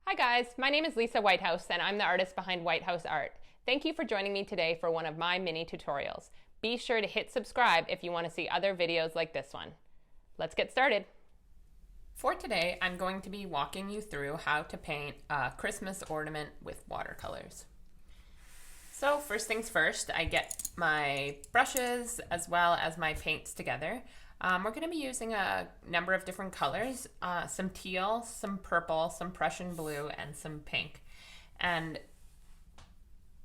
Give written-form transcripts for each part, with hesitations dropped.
Hi guys, my name is Lisa Whitehouse and I'm the artist behind Whitehouse Art. Thank you for joining me today for one of my mini tutorials. Be sure to hit subscribe if you want to see other videos like this one. Let's get started. For today, I'm going to be walking you through how to paint a Christmas ornament with watercolors. So first things first, I get my brushes as well as my paints together. We're going to be using a number of different colors, some teal, some purple, some Prussian blue, and some pink. And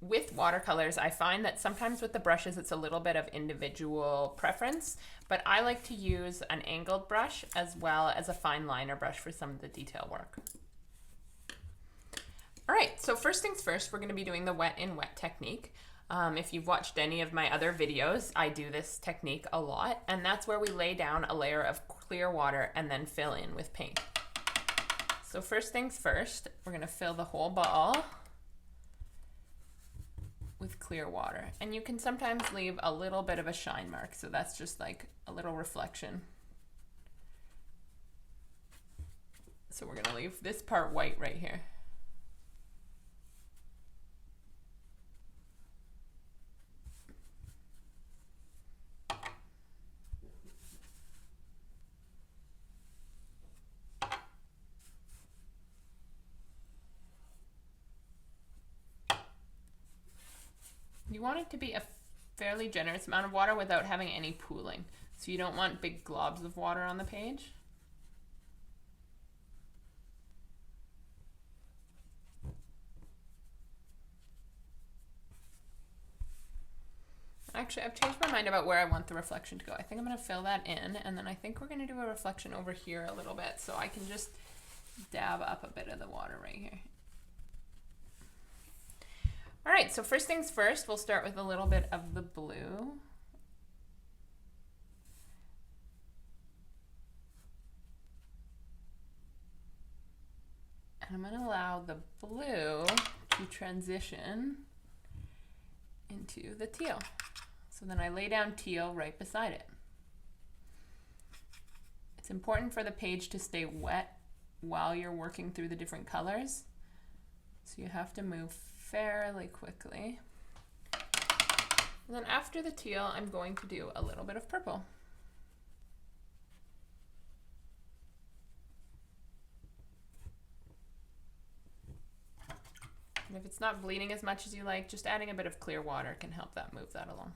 with watercolors, I find that sometimes with the brushes it's a little bit of individual preference, but I like to use an angled brush as well as a fine liner brush for some of the detail work. All right, so first things first, we're going to be doing the wet in wet technique. If you've watched any of my other videos, I do this technique a lot, and that's where we lay down a layer of clear water and then fill in with paint. So first things first, we're going to fill the whole ball with clear water, and you can sometimes leave a little bit of a shine mark, so that's just like a little reflection. So we're going to leave this part white right here. You want it to be a fairly generous amount of water without having any pooling. So you don't want big globs of water on the page. Actually, I've changed my mind about where I want the reflection to go. I think I'm going to fill that in, and then I think we're going to do a reflection over here a little bit, so I can just dab up a bit of the water right here. All right, so first things first, we'll start with a little bit of the blue. And I'm going to allow the blue to transition into the teal. So then I lay down teal right beside it. It's important for the page to stay wet while you're working through the different colors. So you have to move fairly quickly. And then after the teal, I'm going to do a little bit of purple. And if it's not bleeding as much as you like, just adding a bit of clear water can help that move that along.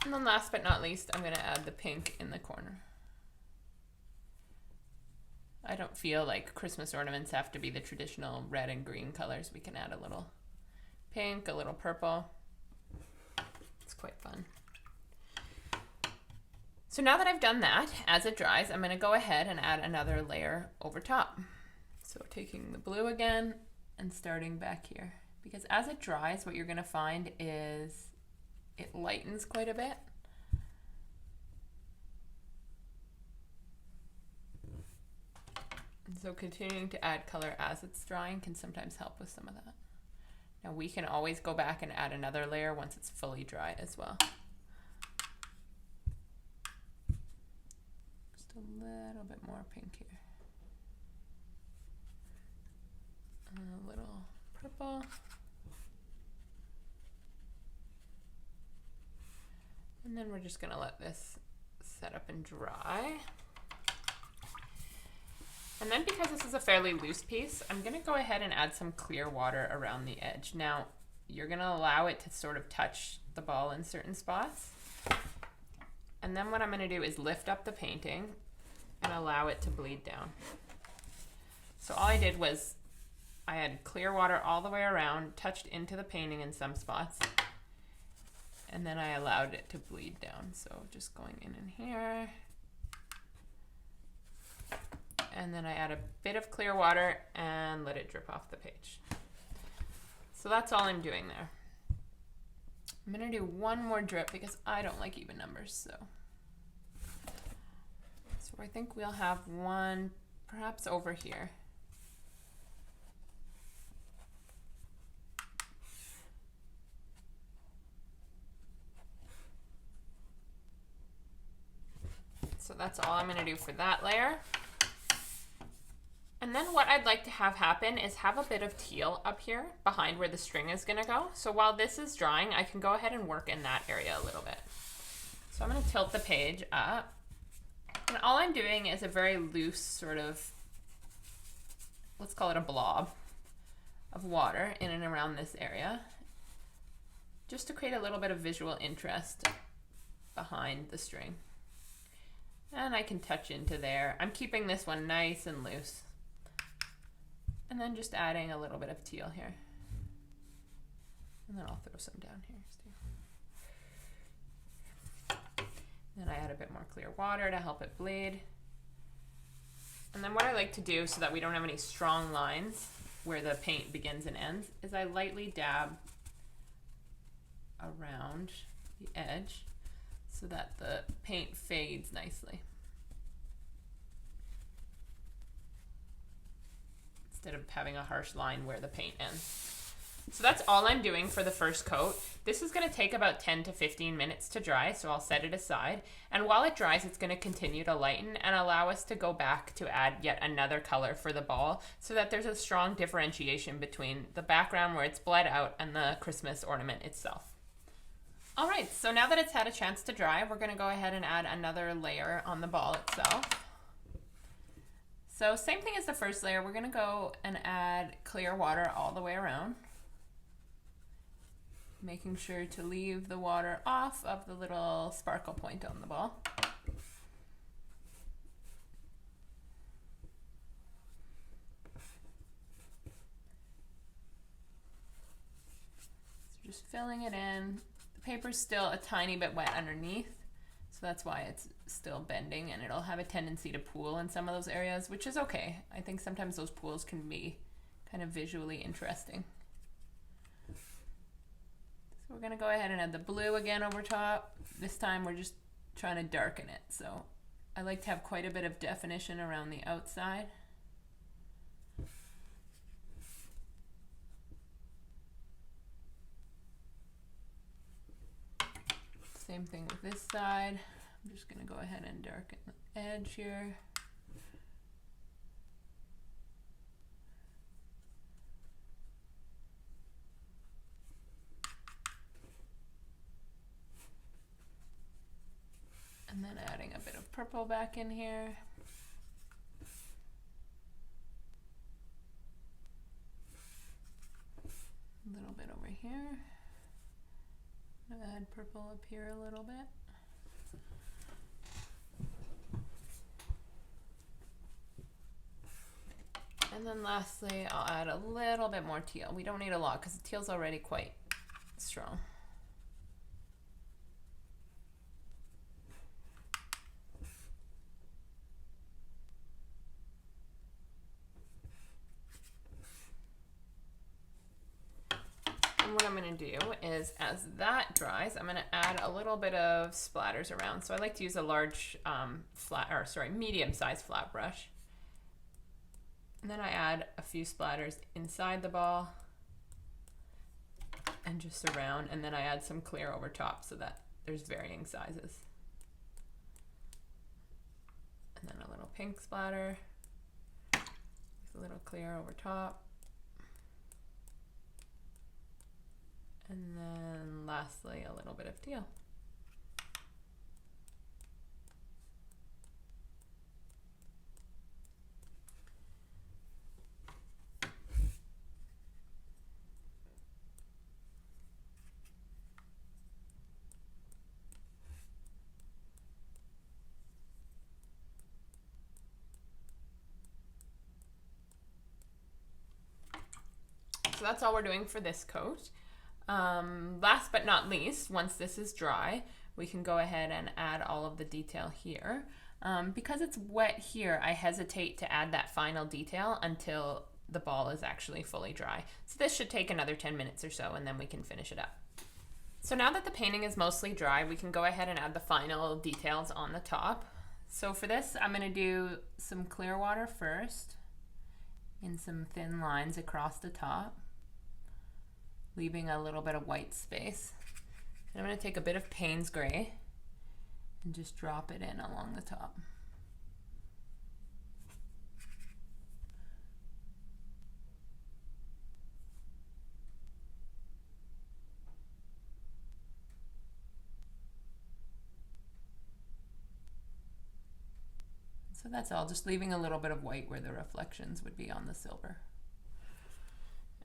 And then last but not least, I'm going to add the pink in the corner. I don't feel like Christmas ornaments have to be the traditional red and green colors. We can add a little pink, a little purple. It's quite fun. So now that I've done that, as it dries, I'm going to go ahead and add another layer over top. So taking the blue again and starting back here. Because as it dries, what you're going to find is it lightens quite a bit. And so continuing to add color as it's drying can sometimes help with some of that. Now we can always go back and add another layer once it's fully dry as well. Just a little bit more pink here. And a little purple. And then we're just going to let this set up and dry. And then because this is a fairly loose piece, I'm going to go ahead and add some clear water around the edge. Now, you're going to allow it to sort of touch the ball in certain spots. And then what I'm going to do is lift up the painting and allow it to bleed down. So all I did was I had clear water all the way around, touched into the painting in some spots, and then I allowed it to bleed down. So just going in here. And then I add a bit of clear water and let it drip off the page. So that's all I'm doing there. I'm going to do one more drip because I don't like even numbers. So I think we'll have one perhaps over here. that's all I'm going to do for that layer. And then what I'd like to have happen is have a bit of teal up here behind where the string is going to go. So while this is drying, I can go ahead and work in that area a little bit. So I'm going to tilt the page up. And all I'm doing is a very loose sort of, let's call it a blob of water in and around this area, just to create a little bit of visual interest behind the string. And I can touch into there. I'm keeping this one nice and loose. And then just adding a little bit of teal here. And then I'll throw some down here too. Then I add a bit more clear water to help it bleed. And then what I like to do so that we don't have any strong lines where the paint begins and ends is I lightly dab around the edge so that the paint fades nicely, instead of having a harsh line where the paint ends. So that's all I'm doing for the first coat. This is going to take about 10 to 15 minutes to dry, so I'll set it aside. And while it dries, it's going to continue to lighten and allow us to go back to add yet another color for the ball so that there's a strong differentiation between the background where it's bled out and the Christmas ornament itself. All right, so now that it's had a chance to dry, we're going to go ahead and add another layer on the ball itself. So same thing as the first layer, we're going to go and add clear water all the way around, making sure to leave the water off of the little sparkle point on the ball. So just filling it in. The paper's still a tiny bit wet underneath, so that's why it's still bending, and it'll have a tendency to pool in some of those areas, which is okay. I think sometimes those pools can be kind of visually interesting. So we're going to go ahead and add the blue again over top. This time we're just trying to darken it. So I like to have quite a bit of definition around the outside. Same thing with this side. I'm just going to go ahead and darken the edge here. And then adding a bit of purple back in here. A little bit over here. Add purple up here a little bit. And then lastly, I'll add a little bit more teal. We don't need a lot because the teal's already quite strong. And what I'm going to do is, as that dries, I'm going to add a little bit of splatters around. So I like to use a large medium-sized flat brush. And then I add a few splatters inside the ball and just around, and then I add some clear over top so that there's varying sizes. And then a little pink splatter with a little clear over top. And then lastly, a little bit of teal. So that's all we're doing for this coat. Last but not least, once this is dry, we can go ahead and add all of the detail here. Because it's wet here, I hesitate to add that final detail until the ball is actually fully dry. So this should take another 10 minutes or so, and then we can finish it up. So now that the painting is mostly dry, we can go ahead and add the final details on the top. So for this, I'm going to do some clear water first in some thin lines across the top, leaving a little bit of white space. And I'm going to take a bit of Payne's Gray and just drop it in along the top. So that's all, just leaving a little bit of white where the reflections would be on the silver.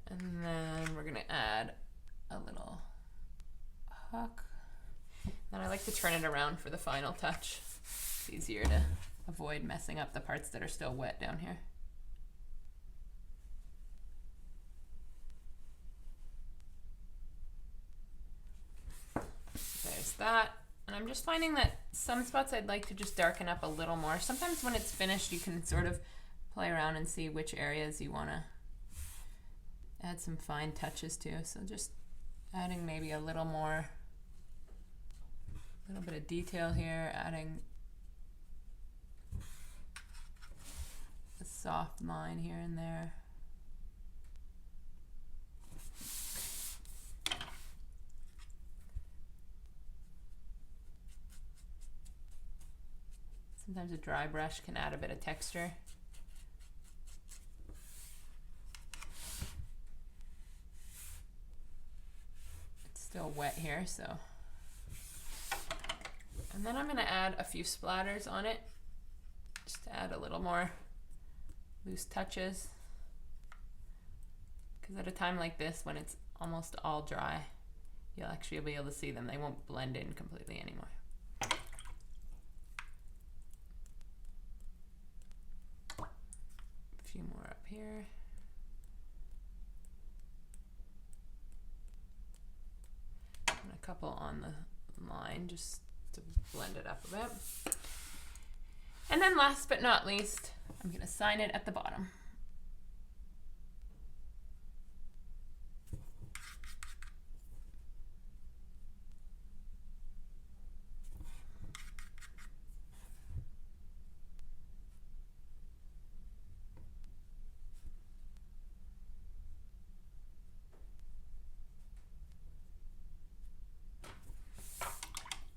And then we're gonna add a little hook. Then I like to turn it around for the final touch. It's easier to avoid messing up the parts that are still wet down here. There's that. And I'm just finding that some spots I'd like to just darken up a little more. Sometimes when it's finished, you can sort of play around and see which areas you want to add some fine touches to. So just adding maybe a little more, a little bit of detail here, adding a soft line here and there. Sometimes a dry brush can add a bit of texture. It's still wet here, so. And then I'm going to add a few splatters on it, just to add a little more loose touches. Because at a time like this, when it's almost all dry, you'll actually be able to see them. They won't blend in completely anymore. Few more up here. And a couple on the line just to blend it up a bit. And then last but not least, I'm going to sign it at the bottom.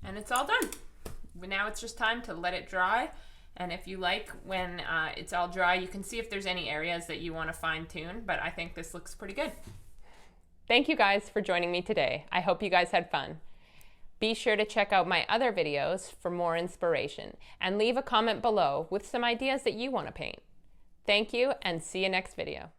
And it's all done. Now it's just time to let it dry. And if you like, when it's all dry, you can see if there's any areas that you want to fine tune, but I think this looks pretty good. Thank you guys for joining me today. I hope you guys had fun. Be sure to check out my other videos for more inspiration and leave a comment below with some ideas that you want to paint. Thank you and see you next video.